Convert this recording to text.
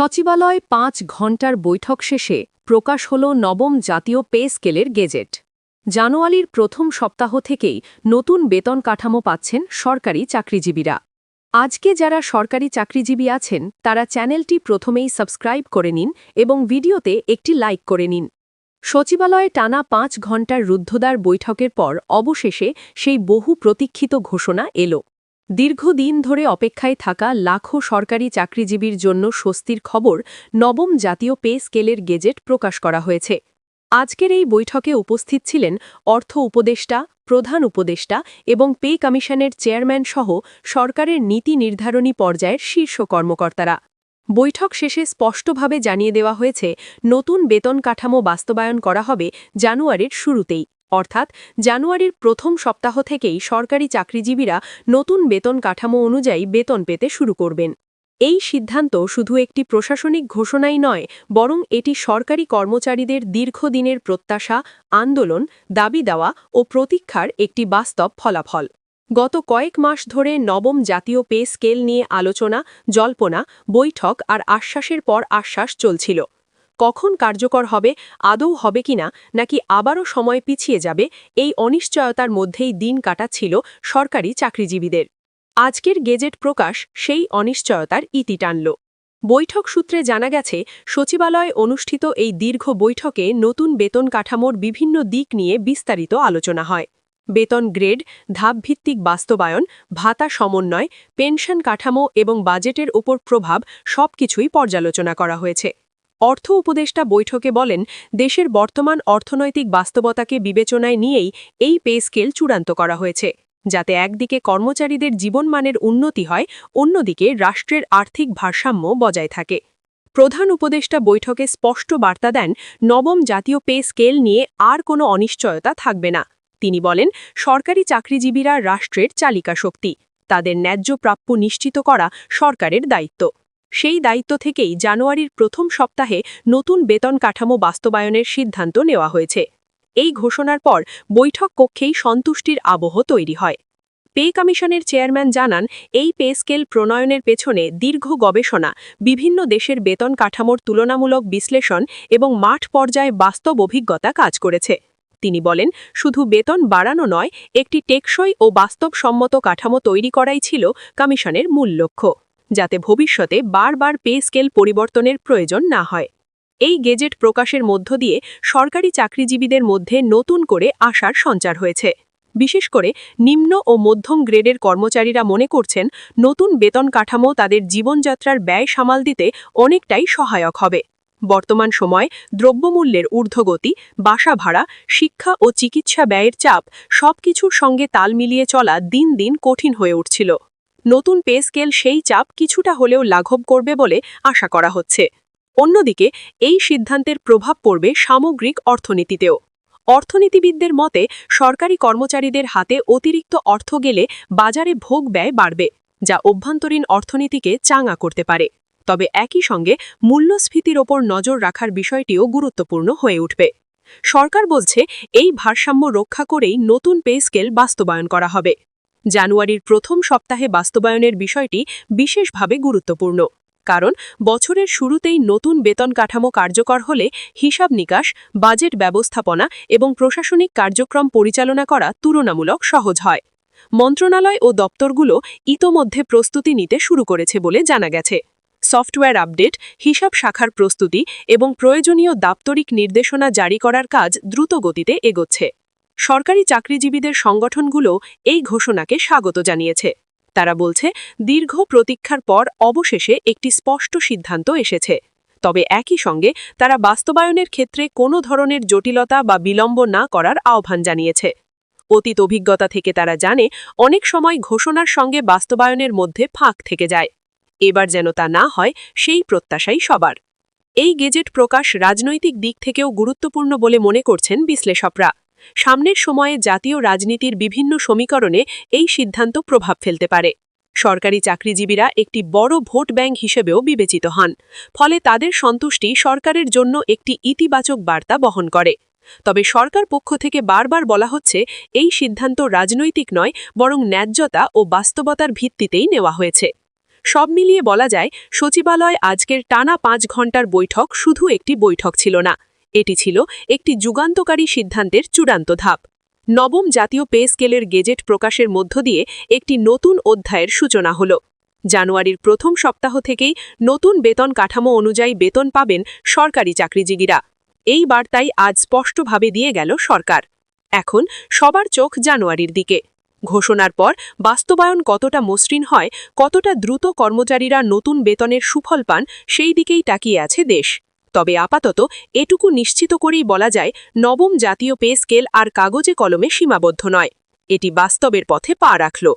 সচিবালয় ৫ ঘণ্টার বৈঠক শেষে প্রকাশ হল নবম জাতীয় পে স্কেলের গেজেট। জানুয়ারির প্রথম সপ্তাহ থেকেই নতুন বেতন কাঠামো পাচ্ছেন সরকারি চাকরিজীবীরা। আজকে যারা সরকারি চাকরিজীবী আছেন তারা চ্যানেলটি প্রথমেই সাবস্ক্রাইব করে নিন এবং ভিডিওতে একটি লাইক করে নিন। সচিবালয়ে টানা ৫ ঘণ্টার রুদ্ধদ্বার বৈঠকের পর অবশেষে সেই বহু প্রতীক্ষিত ঘোষণা এল। দীর্ঘদিন ধরে অপেক্ষায় থাকা লাখো সরকারি চাকরিজীবীর জন্য স্বস্তির খবর, নবম জাতীয় পে স্কেলের গেজেট প্রকাশ করা হয়েছে। আজকের এই বৈঠকে উপস্থিত ছিলেন অর্থ উপদেষ্টা, প্রধান উপদেষ্টা এবং পে কমিশনের চেয়ারম্যান সহ সরকারের নীতি নির্ধারণী পর্যায়ের শীর্ষ কর্মকর্তারা। বৈঠক শেষে স্পষ্টভাবে জানিয়ে দেওয়া হয়েছে, নতুন বেতন কাঠামো বাস্তবায়ন করা হবে জানুয়ারির শুরুতেই, অর্থাৎ জানুয়ারির প্রথম সপ্তাহ থেকেই সরকারি চাকরিজীবীরা নতুন বেতন কাঠামো অনুযায়ী বেতন পেতে শুরু করবেন। এই সিদ্ধান্ত শুধু একটি প্রশাসনিক ঘোষণাই নয়, বরং এটি সরকারি কর্মচারীদের দীর্ঘদিনের প্রত্যাশা, আন্দোলন, দাবি দেওয়া ও প্রতীক্ষার একটি বাস্তব ফলাফল। গত কয়েক মাস ধরে নবম জাতীয় পে স্কেল নিয়ে আলোচনা, জল্পনা, বৈঠক আর আশ্বাসের পর আশ্বাস চলছিল। কখন কার্যকর হবে, আদৌ হবে কিনা, নাকি আবারও সময় পিছিয়ে যাবে, এই অনিশ্চয়তার মধ্যেই দিন কাটাচ্ছিল সরকারি চাকরিজীবীদের। আজকের গেজেট প্রকাশ সেই অনিশ্চয়তার ইতি টানল। বৈঠক সূত্রে জানা গেছে, সচিবালয়ে অনুষ্ঠিত এই দীর্ঘ বৈঠকে নতুন বেতন কাঠামোর বিভিন্ন দিক নিয়ে বিস্তারিত আলোচনা হয়। বেতন গ্রেড, ধাপভিত্তিক বাস্তবায়ন, ভাতা সমন্বয়, পেনশন কাঠামো এবং বাজেটের ওপর প্রভাব সবকিছুই পর্যালোচনা করা হয়েছে। অর্থ উপদেষ্টা বৈঠকে বলেন, দেশের বর্তমান অর্থনৈতিক বাস্তবতাকে বিবেচনায় নিয়েই এই পে স্কেল চূড়ান্ত করা হয়েছে, যাতে একদিকে কর্মচারীদের জীবনমানের উন্নতি হয়, অন্যদিকে রাষ্ট্রের আর্থিক ভারসাম্য বজায় থাকে। প্রধান উপদেষ্টা বৈঠকে স্পষ্ট বার্তা দেন, নবম জাতীয় পে স্কেল নিয়ে আর কোনো অনিশ্চয়তা থাকবে না। তিনি বলেন, সরকারি চাকরিজীবীরা রাষ্ট্রের চালিকা শক্তি, তাদের ন্যায্য প্রাপ্য নিশ্চিত করা সরকারের দায়িত্ব। সেই দায়িত্ব থেকেই জানুয়ারির প্রথম সপ্তাহে নতুন বেতন কাঠামো বাস্তবায়নের সিদ্ধান্ত নেওয়া হয়েছে। এই ঘোষণার পর বৈঠক কক্ষেই সন্তুষ্টির আবহ তৈরি হয়। পে কমিশনের চেয়ারম্যান জানান, এই পে স্কেল প্রণয়নের পেছনে দীর্ঘ গবেষণা, বিভিন্ন দেশের বেতন কাঠামোর তুলনামূলক বিশ্লেষণ এবং মাঠ পর্যায়ে বাস্তব অভিজ্ঞতা কাজ করেছে। তিনি বলেন, শুধু বেতন বাড়ানো নয়, একটি টেকসই ও বাস্তবসম্মত কাঠামো তৈরি করাই ছিল কমিশনের মূল লক্ষ্য, যাতে ভবিষ্যতে বারবার পে স্কেল পরিবর্তনের প্রয়োজন না হয়। এই গেজেট প্রকাশের মধ্য দিয়ে সরকারি চাকরিজীবীদের মধ্যে নতুন করে আশার সঞ্চার হয়েছে। বিশেষ করে নিম্ন ও মধ্যম গ্রেডের কর্মচারীরা মনে করছেন, নতুন বেতন কাঠামো তাদের জীবনযাত্রার ব্যয় সামাল দিতে অনেকটাই সহায়ক হবে। বর্তমান সময়ে দ্রব্যমূল্যের ঊর্ধ্বগতি, বাসা ভাড়া, শিক্ষা ও চিকিৎসা ব্যয়ের চাপ সবকিছুর সঙ্গে তাল মিলিয়ে চলা দিন দিন কঠিন হয়ে উঠছিল। নতুন পে স্কেল সেই চাপ কিছুটা হলেও লাঘব করবে বলে আশা করা হচ্ছে। অন্যদিকে এই সিদ্ধান্তের প্রভাব পড়বে সামগ্রিক অর্থনীতিতেও। অর্থনীতিবিদদের মতে, সরকারি কর্মচারীদের হাতে অতিরিক্ত অর্থ গেলে বাজারে ভোগ ব্যয় বাড়বে, যা অভ্যন্তরীণ অর্থনীতিকে চাঙা করতে পারে। তবে একই সঙ্গে মূল্যস্ফীতির ওপর নজর রাখার বিষয়টিও গুরুত্বপূর্ণ হয়ে উঠবে। সরকার বলছে, এই ভারসাম্য রক্ষা করেই নতুন পে স্কেল বাস্তবায়ন করা হবে। জানুয়ারির প্রথম সপ্তাহে বাস্তবায়নের বিষয়টি বিশেষভাবে গুরুত্বপূর্ণ, কারণ বছরের শুরুতেই নতুন বেতন কাঠামো কার্যকর হলে হিসাব নিকাশ, বাজেট ব্যবস্থাপনা এবং প্রশাসনিক কার্যক্রম পরিচালনা করা তুলনামূলক সহজ হয়। মন্ত্রণালয় ও দপ্তরগুলো ইতোমধ্যে প্রস্তুতি নিতে শুরু করেছে বলে জানা গেছে। সফটওয়্যার আপডেট, হিসাব শাখার প্রস্তুতি এবং প্রয়োজনীয় দাপ্তরিক নির্দেশনা জারি করার কাজ দ্রুত গতিতে এগোচ্ছে। সরকারি চাকরিজীবীদের সংগঠনগুলো এই ঘোষণাকে স্বাগত জানিয়েছে। তারা বলছে, দীর্ঘ প্রতীক্ষার পর অবশেষে একটি স্পষ্ট সিদ্ধান্ত এসেছে। তবে একই সঙ্গে তারা বাস্তবায়নের ক্ষেত্রে কোনো ধরনের জটিলতা বা বিলম্ব না করার আহ্বান জানিয়েছে। অতীত অভিজ্ঞতা থেকে তারা জানে, অনেক সময় ঘোষণার সঙ্গে বাস্তবায়নের মধ্যে ফাঁক থেকে যায়। এবার যেন তা না হয়, সেই প্রত্যাশাই সবার। এই গেজেট প্রকাশ রাজনৈতিক দিক থেকেও গুরুত্বপূর্ণ বলে মনে করছেন বিশ্লেষকরা। সামনের সময়ে জাতীয় রাজনীতির বিভিন্ন সমীকরণে এই সিদ্ধান্ত প্রভাব ফেলতে পারে। সরকারি চাকরিজীবীরা একটি বড় ভোট ব্যাংক হিসেবেও বিবেচিত হন, ফলে তাদের সন্তুষ্টি সরকারের জন্য একটি ইতিবাচক বার্তা বহন করে। তবে সরকার পক্ষ থেকে বারবার বলা হচ্ছে, এই সিদ্ধান্ত রাজনৈতিক নয়, বরং ন্যায্যতা ও বাস্তবতার ভিত্তিতেই নেওয়া হয়েছে। সব মিলিয়ে বলা যায় সচিবালয় আজকের টানা ৫ ঘণ্টার বৈঠক শুধু একটি বৈঠক ছিল না, এটি ছিল একটি যুগান্তকারী সিদ্ধান্তের চূড়ান্ত ধাপ। নবম জাতীয় পে স্কেলের গেজেট প্রকাশের মধ্য দিয়ে একটি নতুন অধ্যায়ের সূচনা হল। জানুয়ারির প্রথম সপ্তাহ থেকেই নতুন বেতন কাঠামো অনুযায়ী বেতন পাবেন সরকারি চাকরিজীবীরা। এই বার্তাই আজ স্পষ্টভাবে দিয়ে গেল সরকার। এখন সবার চোখ জানুয়ারির দিকে। ঘোষণার পর বাস্তবায়ন কতটা মসৃণ হয়, কতটা দ্রুত কর্মচারীরা নতুন বেতনের সুফল পান, সেই দিকেই তাকিয়ে আছে দেশ। তবে আপাতত এটুকু নিশ্চিত করেই বলা যায়, নবম জাতীয় পে স্কেল আর কাগজে কলমে সীমাবদ্ধ নয়, এটি বাস্তবের পথে পা রাখল।